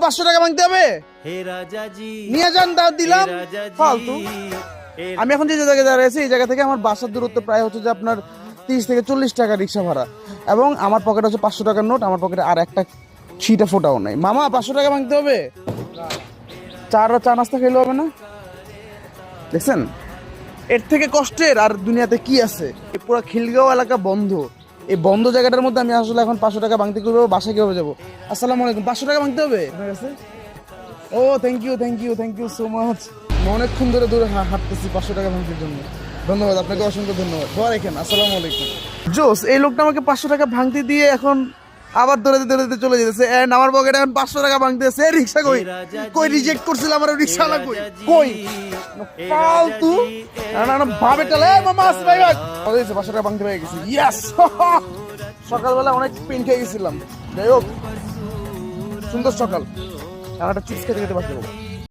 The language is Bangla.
500 টাকা ভাঙতে হবে, নিয়ে যান, দাও দিলাম ফালতু। আমি এখন যে জায়গায় দাঁড়িয়ে আছি এই জায়গা থেকে আমার বাসার দূরত্ব প্রায় হচ্ছে যে আপনার 30 থেকে 40 টাকা রিক্সা ভাড়া, এবং আমার পকেটে হচ্ছে 500 টাকার নোট, আমার পকেটে আর একটা ছিটা ফোটাও নাই। মামা 500 টাকা ভাঙতে হবে, চা নাস্তা খেলে হবে না? দেখছেন এর থেকে কষ্টের আর দুনিয়াতে কি আছে? এই পুরো খিলগাঁও এলাকা বন্ধ, এই বন্ধ জায়গাটার মধ্যে আমি আসলে এখন 500 টাকা ভাঙতে কিভাবে, বাসায় কিভাবে যাবো? আসসালামু আলাইকুম, 500 টাকা ভাঙতে হবে আপনার কাছে? ও থ্যাংক ইউ সো মাচ। অনেকক্ষণ ধরে হাঁটতেছি 500 টাকা ভাঙতে জন্য। ধন্যবাদ আপনাকে, অসংখ্য ধন্যবাদ। দোয়া রাখেন, আসসালামু আলাইকুম। জোস, এই লোকটা আমাকে 500 টাকা ভাঙতে দিয়ে এখন আবার দৌড়াতে চলে যেতেছে, এন্ড আমার পকেটে এখন 500 টাকা ভাঙতেছে। রিক্সা কই কই রিজেক্ট করছিল আমার রিক্সাওয়ালা, কই কই ফালতু ভাবে টালে। মামা আসি ভাই, 500 টাকা ভাঙতে পেরে গেছি, ইয়েস। সকালবেলা অনেক পেন খেয়ে গেছিলাম, যাই হোক সুন্দর সকাল, আর একটা চিপস খেতে পারতে পারবো।